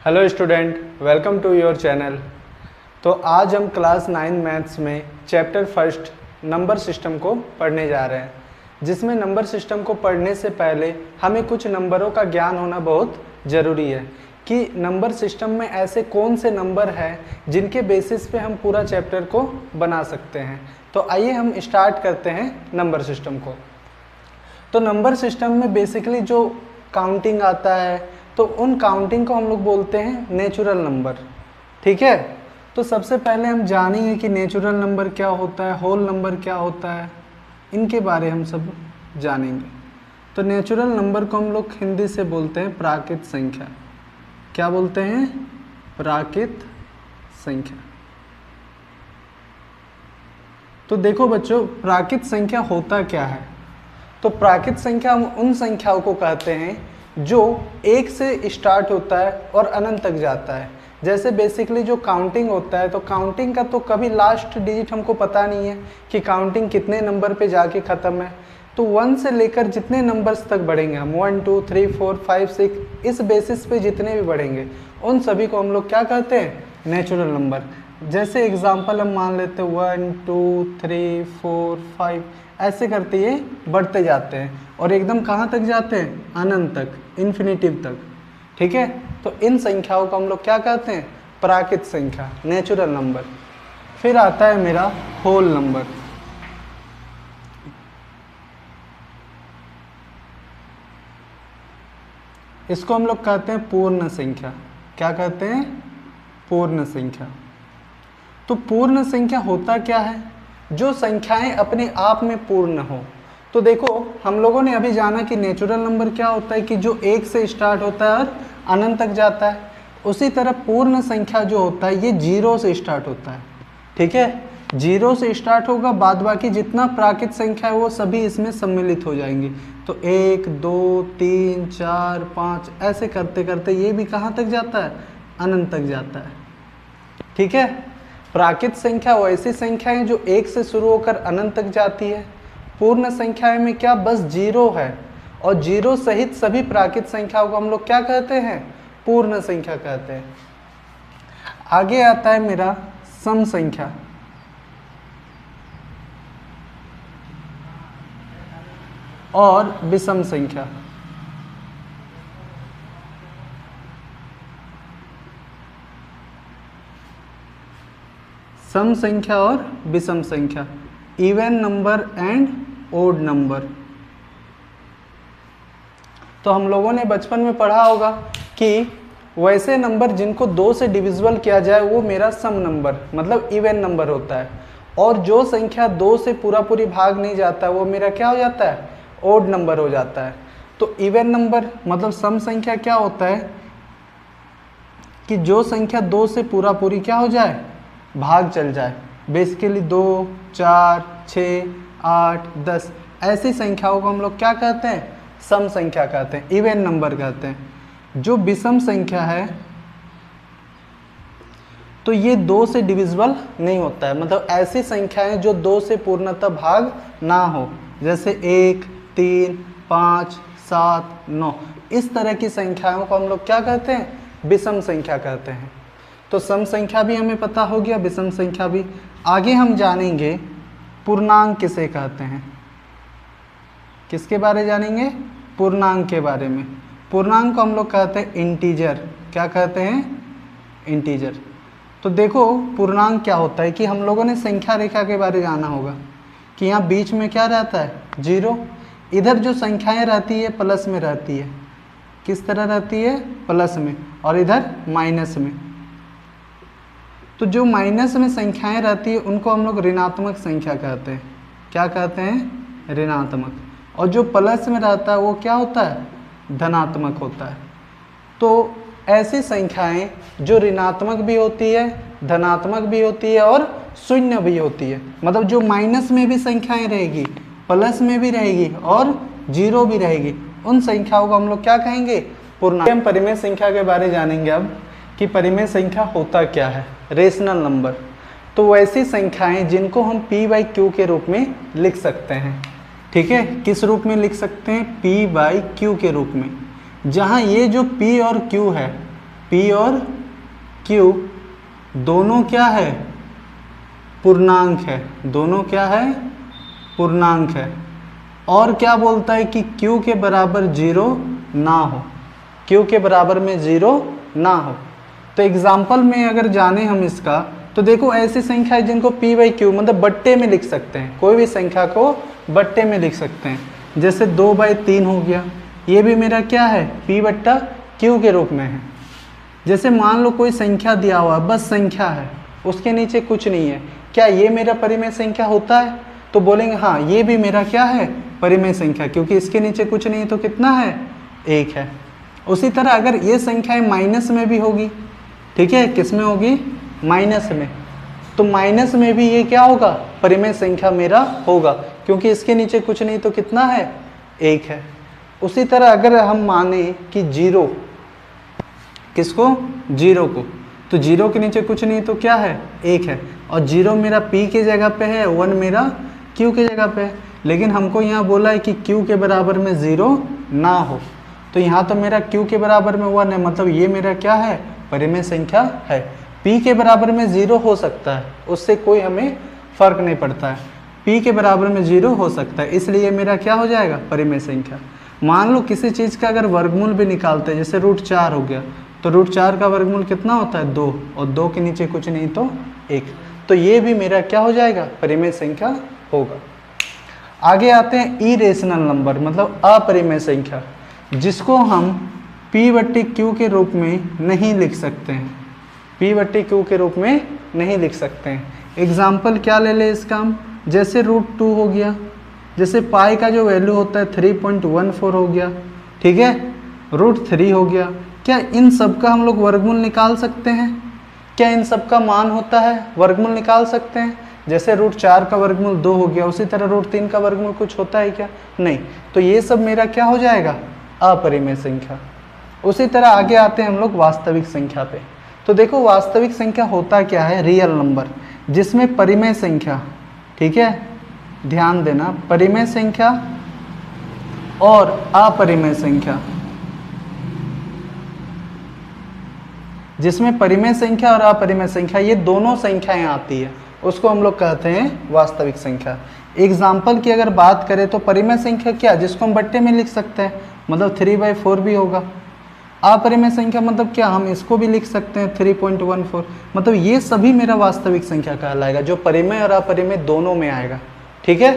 Hello student, welcome to your channel. तो आज हम क्लास 9 मैथ्स में चैप्टर फर्स्ट नंबर सिस्टम को पढ़ने जा रहे हैं, जिसमें नंबर सिस्टम को पढ़ने से पहले हमें कुछ नंबरों का ज्ञान होना बहुत ज़रूरी है कि नंबर सिस्टम में ऐसे कौन से नंबर हैं जिनके बेसिस पे हम पूरा चैप्टर को बना सकते हैं। तो आइए हम स्टार्ट करते हैं नंबर सिस्टम को। तो नंबर सिस्टम में बेसिकली जो काउंटिंग आता है तो उन काउंटिंग को हम लोग बोलते हैं नेचुरल नंबर। ठीक है, तो सबसे पहले हम जानेंगे कि नेचुरल नंबर क्या होता है, होल नंबर क्या होता है, इनके बारे हम सब जानेंगे। तो नेचुरल नंबर को हम लोग हिंदी से बोलते हैं प्राकृत संख्या। क्या बोलते हैं? प्राकृत संख्या। तो देखो बच्चों, प्राकृत संख्या होता क्या है? तो प्राकृत संख्या हम उन संख्याओं को कहते हैं जो एक से स्टार्ट होता है और अनंत तक जाता है। जैसे बेसिकली जो काउंटिंग होता है, तो काउंटिंग का तो कभी लास्ट डिजिट हमको पता नहीं है कि काउंटिंग कितने नंबर पे जाके ख़त्म है। तो 1 से लेकर जितने नंबर्स तक बढ़ेंगे हम, 1 2 3 4 5 6, इस बेसिस पे जितने भी बढ़ेंगे उन सभी को हम लोग क्या कहते हैं? Natural number. जैसे एग्जांपल हम मान लेते हैं 1 2 3 4 5, ऐसे करते ये बढ़ते जाते हैं और एकदम कहाँ तक जाते हैं? अनंत तक, इन्फिनिटिव तक। ठीक है, तो इन संख्याओं को हम लोग क्या कहते हैं? प्राकृत संख्या, नेचुरल नंबर। फिर आता है मेरा होल नंबर। इसको हम लोग कहते हैं पूर्ण संख्या। क्या कहते हैं? पूर्ण संख्या। तो पूर्ण संख्या होता क्या है? जो संख्याएं अपने आप में पूर्ण हो। तो देखो, हम लोगों ने अभी जाना कि नेचुरल नंबर क्या होता है कि जो 1 से स्टार्ट होता है और अनंत तक जाता है। उसी तरह पूर्ण संख्या जो होता है ये 0 से स्टार्ट होता है। ठीक है, 0 से स्टार्ट होगा, बाद बाकी जितना प्राकृत संख्या है वो सभी इसमें सम्मिलित हो जाएंगी। तो 1 2 3 4 5 ऐसे करते करते ये भी कहाँ तक जाता है? अनंत तक जाता है। ठीक है, प्राकृत संख्या वो ऐसी संख्याएं जो 1 से शुरू होकर अनंत तक जाती है। पूर्ण संख्याएं में क्या बस 0 है, और 0 सहित सभी प्राकृत संख्याओं को हम लोग क्या कहते हैं? पूर्ण संख्या कहते हैं। आगे आता है मेरा सम संख्या। और विषम संख्या। सम संख्या और विषम संख्या, even number and odd number. तो हम लोगों ने बचपन में पढ़ा होगा कि वैसे नंबर जिनको 2 से डिविजिबल किया जाए वो मेरा सम नंबर मतलब इवन नंबर होता है, और जो संख्या 2 से पूरी भाग नहीं जाता वो मेरा क्या हो जाता है? ओड नंबर हो जाता है। तो इवन नंबर मतलब सम संख्या क्या होता है कि जो संख्या 2 से पूरी क्या हो जाए? भाग चल जाए। बेसिकली 2 4 6 8 10 ऐसी संख्याओं को हम लोग क्या कहते हैं? सम संख्या कहते हैं, इवन नंबर कहते हैं। जो विषम संख्या है तो ये 2 से डिविजिबल नहीं होता है, मतलब ऐसी संख्याएं जो 2 से पूर्णतः भाग ना हो, जैसे 1 3 5 7 9, इस तरह की संख्याओं को हम लोग क्या कहते हैं? विषम संख्या कहते हैं। तो सम संख्या भी हमें पता हो गया, विषम संख्या भी। आगे हम जानेंगे पूर्णांक किसे कहते हैं। किसके बारे जानेंगे? पूर्णांक के बारे में। पूर्णांक को हम लोग कहते हैं इंटीजर। क्या कहते हैं? इंटीजर। तो देखो, पूर्णांक क्या होता है कि हम लोगों ने संख्या रेखा के बारे जाना होगा कि यहाँ बीच में क्या रहता है? 0। इधर जो संख्याएं रहती है प्लस में रहती है। किस तरह रहती है? प्लस में, और इधर माइनस में। तो जो माइनस में संख्याएं रहती है उनको हम लोग ऋणात्मक संख्या कहते हैं। क्या कहते हैं? ऋणात्मक। और जो प्लस में रहता है वो क्या होता है? धनात्मक होता है। तो ऐसी संख्याएं जो ऋणात्मक भी होती है, धनात्मक भी होती है और शून्य भी होती है, मतलब जो माइनस में भी संख्याएं रहेगी, प्लस में भी रहेगी और 0 भी रहेगी, उन संख्याओं को हम लोग क्या कहेंगे? पूर्णांक। हम परिमेय संख्या के बारे जानेंगे अब कि परिमेय संख्या होता क्या है। रेशनल नंबर, तो वैसी संख्याएं जिनको हम p/q के रूप में लिख सकते हैं। ठीक है, किस रूप में लिख सकते हैं? p/q के रूप में। जहाँ ये जो p और q है P और Q दोनों क्या है, पूर्णांक है, दोनों क्या है, पूर्णांक है। और क्या बोलता है कि Q के बराबर 0 ना हो, Q के बराबर में 0 ना हो। तो एग्जाम्पल में अगर जाने हम इसका, तो देखो ऐसी संख्या है जिनको P बाई Q मतलब बट्टे में लिख सकते हैं, कोई भी संख्या को बट्टे में लिख सकते हैं। जैसे 2/3 हो गया, ये भी मेरा क्या है, P बट्टा Q के रूप में है। जैसे मान लो कोई संख्या दिया हुआ है, बस संख्या है, उसके नीचे कुछ नहीं है, क्या ये मेरा परिमेय संख्या होता है? तो बोलेंगे हाँ ये भी मेरा क्या है, परिमेय संख्या, क्योंकि इसके नीचे कुछ नहीं है तो कितना है, 1 है। उसी तरह अगर ये संख्याएं माइनस में भी होगी, ठीक है, किस में होगी, माइनस में, तो माइनस में भी ये क्या होगा, परिमेय संख्या मेरा होगा, क्योंकि इसके नीचे कुछ नहीं तो कितना है, 1 है। उसी तरह अगर हम माने कि 0, किसको, 0 को, तो 0 के नीचे कुछ नहीं तो क्या है, 1 है, और 0 मेरा P के जगह पे है, 1 मेरा Q के जगह पे है। लेकिन हमको यहाँ बोला है कि Q के बराबर में 0 ना हो, तो यहाँ तो मेरा Q के बराबर में 1 है, मतलब ये मेरा क्या है, परिमेय संख्या है। P के बराबर में 0 हो सकता है, उससे कोई हमें फर्क नहीं पड़ता है, P के बराबर में 0 हो सकता है, इसलिए मेरा क्या हो जाएगा, परिमेय संख्या। मान लो किसी चीज़ का अगर वर्गमूल भी निकालते हैं, जैसे √4 हो गया, तो √4 का वर्गमूल कितना होता है, 2, और 2 के नीचे कुछ नहीं तो 1, तो ये भी मेरा क्या हो जाएगा, परिमेय संख्या होगा। आगे आते हैं इरेशनल नंबर, मतलब अपरिमेय संख्या, जिसको हम P/Q के रूप में नहीं लिख सकते हैं, P/Q के रूप में नहीं लिख सकते हैं। एग्जाम्पल क्या ले ले इसका हम, जैसे √2 हो गया, जैसे पाई का जो वैल्यू होता है 3.14 हो गया, ठीक है, √3 हो गया। क्या इन सब का हम लोग वर्गमूल निकाल सकते हैं? क्या इन सब का मान होता है, वर्गमूल निकाल सकते हैं? जैसे √4 का वर्गमूल 2 हो गया, उसी तरह √3 का वर्गमूल कुछ होता है क्या? नहीं। तो ये सब मेरा क्या हो जाएगा, अपरिमेय संख्या। उसी तरह आगे आते हैं हम लोग वास्तविक संख्या पे। तो देखो वास्तविक संख्या होता क्या है, रियल नंबर, जिसमें परिमेय संख्या, ठीक है, ध्यान देना, परिमेय संख्या और अपरिमेय संख्या, जिसमें परिमेय संख्या और अपरिमेय संख्या ये दोनों संख्याएं आती है, उसको हम लोग कहते हैं वास्तविक संख्या। एग्जाम्पल की अगर बात करें तो परिमेय संख्या क्या, जिसको हम बट्टे में लिख सकते हैं, मतलब 3/4 भी होगा। अपरिमेय संख्या मतलब क्या, हम इसको भी लिख सकते हैं 3.14, मतलब ये सभी मेरा वास्तविक संख्या कहलाएगा, जो परिमेय और अपरिमेय दोनों में आएगा, ठीक है।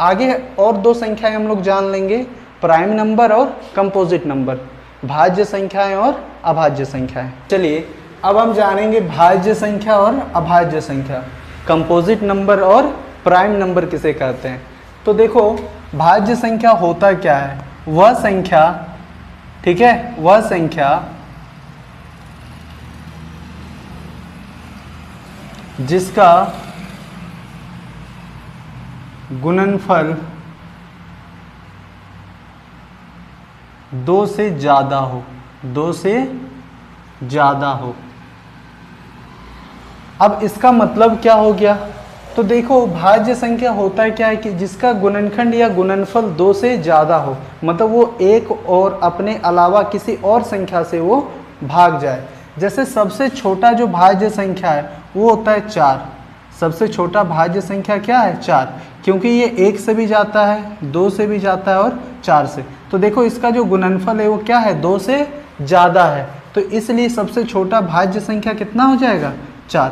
आगे और 2 संख्याएं हम लोग जान लेंगे, प्राइम नंबर और कंपोजिट नंबर, भाज्य संख्याएं और अभाज्य संख्याएं। चलिए अब हम जानेंगे भाज्य संख्या और अभाज्य संख्या, कंपोजिट नंबर और प्राइम नंबर किसे कहते हैं। तो देखो भाज्य संख्या होता क्या है, वह संख्या, ठीक है, वह संख्या जिसका गुणनफल 2 से ज़्यादा हो, 2 से ज़्यादा हो। अब इसका मतलब क्या हो गया, तो देखो भाज्य संख्या होता है क्या है कि जिसका गुणनखंड या गुणनफल 2 से ज़्यादा हो, मतलब वो एक और अपने अलावा किसी और संख्या से वो भाग जाए। जैसे सबसे छोटा जो भाज्य संख्या है वो होता है 4, सबसे छोटा भाज्य संख्या क्या है, 4, क्योंकि ये 1 से भी जाता है, 2 से भी जाता है और 4 से। तो देखो इसका जो गुणनफल है वो क्या है, 2 से ज़्यादा है, तो इसलिए सबसे छोटा भाज्य संख्या कितना हो जाएगा, 4।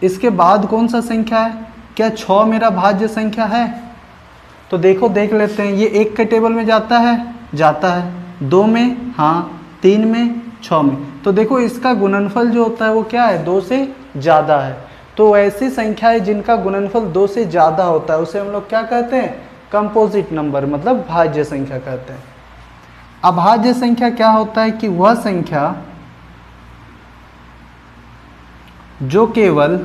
इसके बाद कौन सा संख्या है, क्या 6 मेरा भाज्य संख्या है? तो देखो देख लेते हैं, ये 1 के टेबल में जाता है, जाता है, 2 में, हाँ, 3 में, 6 में। तो देखो इसका गुणनफल जो होता है वो क्या है, 2 से ज़्यादा है। तो ऐसी संख्याएं जिनका गुणनफल 2 से ज़्यादा होता है उसे हम लोग क्या कहते हैं, कंपोजिट नंबर, मतलब भाज्य संख्या कहते हैं। अभाज्य संख्या क्या होता है कि वह संख्या जो केवल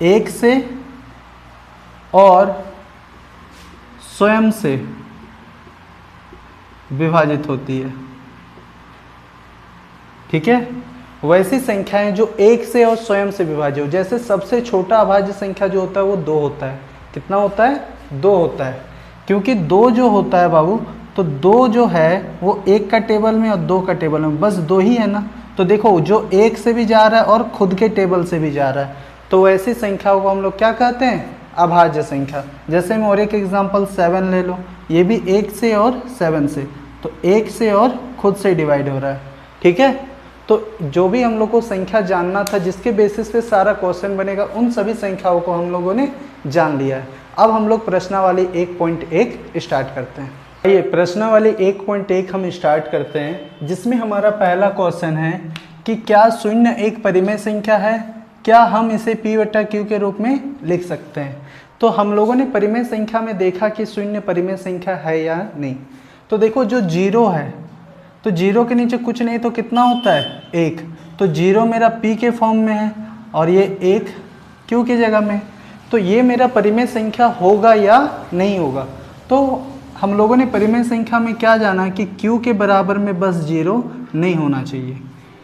1 से और स्वयं से विभाजित होती है, ठीक है। वैसी संख्याएं जो 1 से और स्वयं से विभाज्य हो, जैसे सबसे छोटा अभाज्य संख्या जो होता है वो 2 होता है। कितना होता है, 2 होता है, क्योंकि 2 जो होता है बाबू, तो 2 जो है वो 1 का टेबल में और 2 का टेबल में, बस 2 ही है ना। तो देखो जो 1 से भी जा रहा है और खुद के टेबल से भी जा रहा है, तो ऐसी संख्याओं को हम लोग क्या कहते हैं, अभाज्य संख्या। जैसे मैं और एक एग्जांपल 7 ले लो, ये भी 1 से और 7 से, तो 1 से और खुद से डिवाइड हो रहा है, ठीक है। तो जो भी हम लोग को संख्या जानना था, जिसके बेसिस पे सारा क्वेश्चन बनेगा, उन सभी संख्याओं को हम लोगों ने जान लिया है। अब हम लोग प्रश्नावली 1.1 स्टार्ट करते हैं। आइए प्रश्नावली 1.1 हम स्टार्ट करते हैं, जिसमें हमारा पहला क्वेश्चन है कि क्या शून्य एक परिमेय संख्या है, क्या हम इसे p/q के रूप में लिख सकते हैं। तो हम लोगों ने परिमेय संख्या में देखा कि शून्य परिमेय संख्या है या नहीं। तो देखो जो 0 है, तो 0 के नीचे कुछ नहीं, तो कितना होता है 1, तो 0 मेरा p के फॉर्म में है और ये 1 q की जगह में, तो ये मेरा परिमेय संख्या होगा या नहीं होगा। तो हम लोगों ने परिमेय संख्या में क्या जाना कि q के बराबर में बस 0 नहीं होना चाहिए,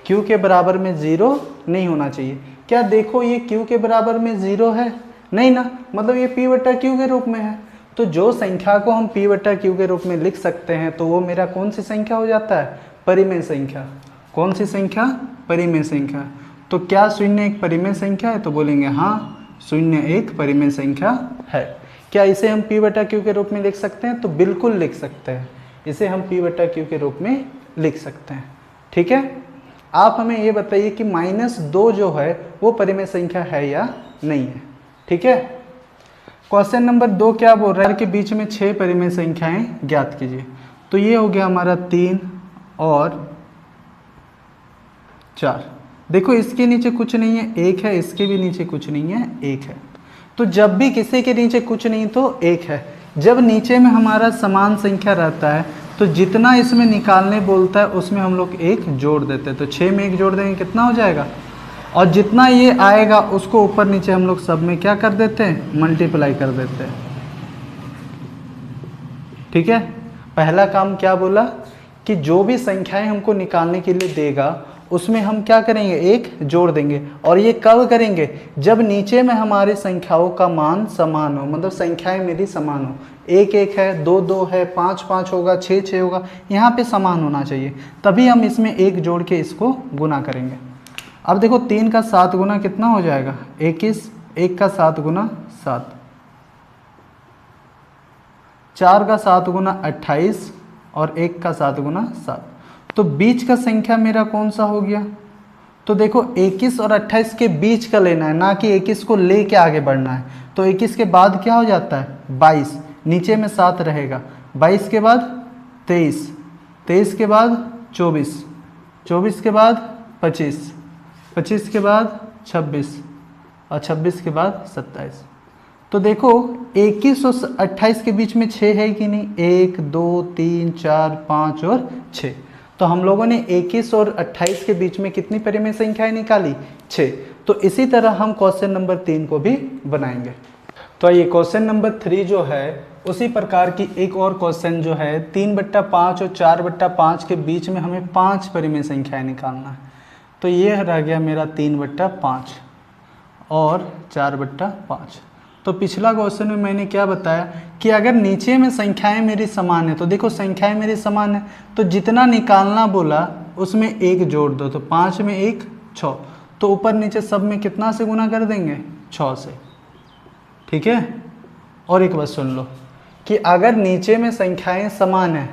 q के बराबर में 0 नहीं होना चाहिए। क्या देखो ये q के बराबर में 0 है, नहीं ना, मतलब ये p/q के रूप में है। तो जो संख्या को हम p/q के रूप में लिख सकते हैं, तो वो मेरा कौन सी संख्या हो जाता है, परिमेय संख्या। कौन सी संख्या, परिमेय संख्या। तो क्या शून्य एक परिमेय संख्या है, तो बोलेंगे हाँ शून्य एक परिमेय संख्या है। क्या इसे हम p/q के रूप में लिख सकते हैं, तो बिल्कुल लिख सकते हैं, इसे हम p/q के रूप में लिख सकते हैं, ठीक है। आप हमें ये बताइए कि -2 जो है वो परिमेय संख्या है या नहीं है, ठीक है। क्वेश्चन नंबर 2 क्या बोल रहा है कि बीच में 6 परिमेय संख्याएं ज्ञात कीजिए। तो ये हो गया हमारा 3 और 4। देखो इसके नीचे कुछ नहीं है, 1 है, इसके भी नीचे कुछ नहीं है, 1 है। तो जब भी किसी के नीचे कुछ नहीं तो 1 है। जब नीचे में हमारा समान संख्या रहता है, तो जितना इसमें निकालने बोलता है उसमें हम लोग 1 जोड़ देते हैं। तो 6 में 1 जोड़ देंगे कितना हो जाएगा, और जितना ये आएगा उसको ऊपर नीचे हम लोग सब में क्या कर देते हैं, मल्टीप्लाई कर देते हैं, ठीक है। पहला काम क्या बोला कि जो भी संख्याएं हमको निकालने के लिए देगा उसमें हम क्या करेंगे, 1 जोड़ देंगे। और ये कब करेंगे, जब नीचे में हमारी संख्याओं का मान समान हो, मतलब संख्याएं मेरी समान हो, 1 1 है, 2 2 है, 5 5 होगा, 6 6 होगा, यहाँ पे समान होना चाहिए, तभी हम इसमें 1 जोड़ के इसको गुना करेंगे। अब देखो 3 का 7 गुना कितना हो जाएगा, 21, 1 का 7 गुना 7, 4 का 7 गुना 28 और 1 का 7 गुना 7। तो बीच का संख्या मेरा कौन सा हो गया, तो देखो 21 और 28 के बीच का लेना है, ना कि 21 को ले के आगे बढ़ना है। तो 21 के बाद क्या हो जाता है 22, नीचे में 7 रहेगा, 22 के बाद 23, 23 के बाद 24, 24 के बाद 25, 25 के बाद 26 और 26 के बाद 27। तो देखो 21 और 28 के बीच में 6 है कि नहीं, 1 2 3 4 5 और 6। तो हम लोगों ने 21 और 28 के बीच में कितनी परिमेय संख्याएं निकाली, 6। तो इसी तरह हम क्वेश्चन नंबर 3 को भी बनाएंगे। तो ये क्वेश्चन नंबर 3 जो है उसी प्रकार की एक और क्वेश्चन जो है 3/5 और 4/5 के बीच में हमें 5 परिमेय संख्याएं निकालना है। तो ये रह गया मेरा 3/5 और 4/5। तो पिछला क्वेश्चन में मैंने क्या बताया कि अगर नीचे में संख्याएं मेरी समान है, तो देखो संख्याएं मेरी समान है, तो जितना निकालना बोला उसमें 1 जोड़ दो। तो 5 में 1 6, तो ऊपर नीचे सब में कितना से गुना कर देंगे, 6 से, ठीक है। और एक बात सुन लो कि अगर नीचे में संख्याएं समान है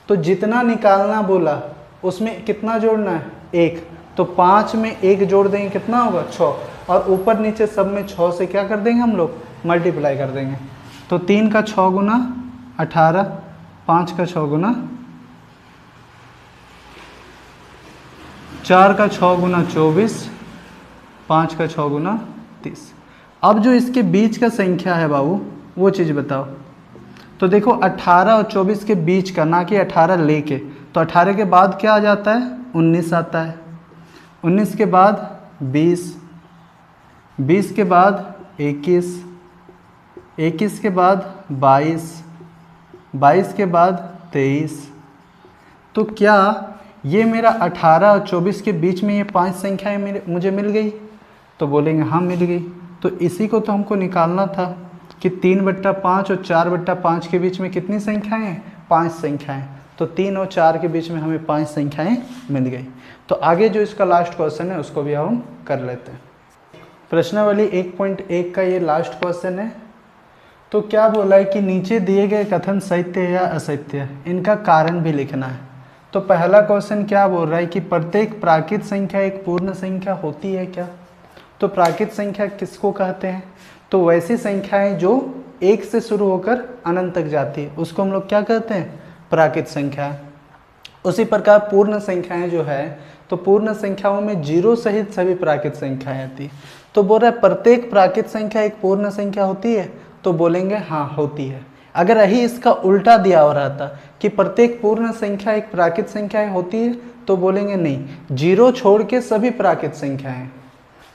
तो जितना निकालना बोला उसमें कितना जोड़ना है, 1। तो 5 में 1 जोड़ देंगे कितना होगा, 6, और ऊपर नीचे सब में 6 से क्या कर देंगे हम लोग, मल्टीप्लाई कर देंगे। तो 3 का 6 गुना 18, 5 का 6 गुना, 4 का 6 गुना 24, 5 का 6 गुना 30। अब जो इसके बीच का संख्या है बाबू वो चीज़ बताओ। तो देखो 18 और 24 के बीच का, ना कि 18 लेके, तो 18 के बाद क्या आ जाता है, 19 आता है, 19 के बाद 20, 20 के बाद 21, 21 के बाद 22, 22 के बाद 23। तो क्या ये मेरा 18 और 24 के बीच में ये 5 संख्याएं मुझे मिल गई, तो बोलेंगे हाँ मिल गई। तो इसी को तो हमको निकालना था कि 3/5 और 4/5 के बीच में कितनी संख्याएं हैं, 5 संख्याएं, तो 3 और 4 के बीच में हमें 5 संख्याएं मिल गई। तो आगे जो इसका लास्ट क्वेश्चन है उसको भी हम कर लेते हैं। प्रश्नावली 1.1 का ये लास्ट क्वेश्चन है। तो क्या बोला है कि नीचे दिए गए कथन सत्य या असत्य है, इनका कारण भी लिखना है। तो पहला क्वेश्चन क्या बोल रहा है कि प्रत्येक प्राकृत संख्या एक पूर्ण संख्या होती है क्या। तो प्राकृत संख्या किसको कहते हैं, तो वैसी संख्याएं जो 1 से शुरू होकर अनंत तक जाती है उसको हम लोग क्या कहते हैं, प्राकृत संख्या। उसी प्रकार पूर्ण संख्याएं जो है, तो पूर्ण संख्याओं में 0 सहित सभी प्राकृत संख्याएं आती है। तो बोल रहा है प्रत्येक प्राकृत संख्या एक पूर्ण संख्या होती है, तो बोलेंगे हाँ होती है। अगर यही इसका उल्टा दिया हो रहा था कि प्रत्येक पूर्ण संख्या एक प्राकृत संख्या होती है, तो बोलेंगे नहीं, 0 छोड़ के सभी प्राकृत संख्याएं।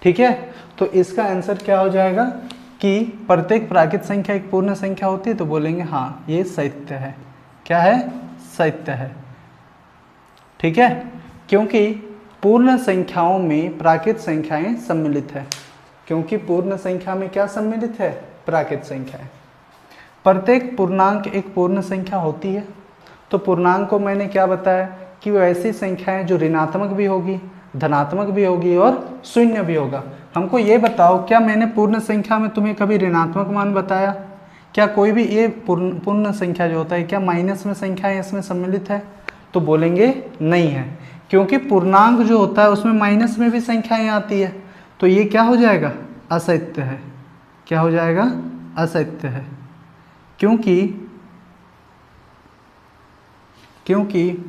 ठीक है, तो इसका आंसर क्या हो जाएगा कि प्रत्येक प्राकृत संख्या एक पूर्ण संख्या होती है, तो बोलेंगे हाँ ये सत्य है। क्या है, सत्य है। ठीक है, क्योंकि पूर्ण संख्याओं में प्राकृत संख्याएं सम्मिलित है, क्योंकि पूर्ण संख्या में क्या सम्मिलित है, प्राकृत संख्याएं। प्रत्येक पूर्णांक एक पूर्ण संख्या होती है। तो पूर्णांक को मैंने क्या बताया कि वो ऐसी संख्याएं जो ऋणात्मक भी होगी, धनात्मक भी होगी और शून्य भी होगा। हमको ये बताओ, क्या मैंने पूर्ण संख्या में तुम्हें कभी ऋणात्मक मान बताया? क्या कोई भी ये पूर्ण संख्या जो होता है, क्या माइनस में संख्याएं इसमें सम्मिलित है? तो बोलेंगे नहीं है, क्योंकि पूर्णांक जो होता है उसमें माइनस में भी संख्याएं आती है। तो ये क्या हो जाएगा, असत्य है। क्या हो जाएगा, असत्य है। क्योंकि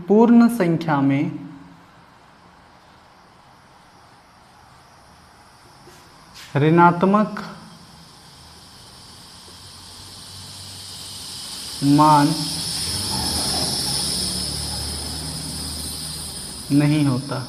पूर्ण संख्या में ऋणात्मक मान नहीं होता।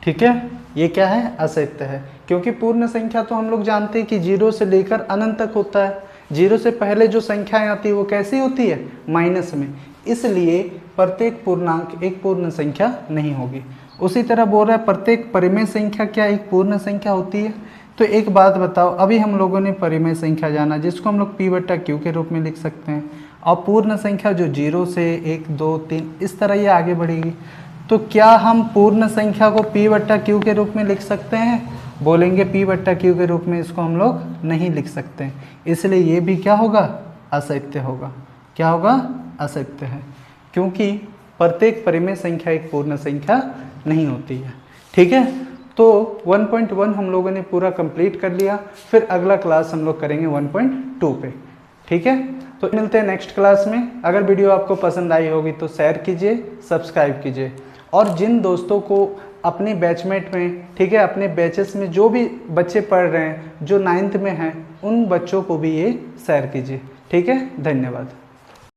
ठीक है, ये क्या है, असत्य है। क्योंकि पूर्ण संख्या तो हम लोग जानते हैं कि 0 से लेकर अनंत तक होता है। 0 से पहले जो संख्याएं आती है वो कैसी होती है, माइनस में। इसलिए प्रत्येक पूर्णांक एक पूर्ण संख्या नहीं होगी। उसी तरह बोल रहा है प्रत्येक परिमेय संख्या क्या एक पूर्ण संख्या होती है। तो एक बात बताओ, अभी हम लोगों ने परिमेय संख्या जाना जिसको हम लोग P/Q के रूप में लिख सकते हैं, और पूर्ण संख्या जो 0 से 1, 2, 3 इस तरह ये आगे बढ़ेगी। तो क्या हम पूर्ण संख्या को P/Q के रूप में लिख सकते हैं? बोलेंगे P/Q के रूप में इसको हम लोग नहीं लिख सकते हैं, इसलिए ये भी क्या होगा, असत्य होगा। क्या होगा, असत्य है, क्योंकि प्रत्येक परिमेय संख्या एक पूर्ण संख्या नहीं होती है। ठीक है, तो 1.1 हम लोगों ने पूरा कंप्लीट कर लिया। फिर अगला क्लास हम लोग करेंगे 1.2 पे। ठीक है, तो मिलते हैं नेक्स्ट क्लास में। अगर वीडियो आपको पसंद आई होगी तो शेयर कीजिए, सब्सक्राइब कीजिए, और जिन दोस्तों को अपने बैचमेट में, ठीक है, अपने बैचेस में जो भी बच्चे पढ़ रहे हैं जो 9th में हैं, उन बच्चों को भी ये शेयर कीजिए। ठीक है, धन्यवाद।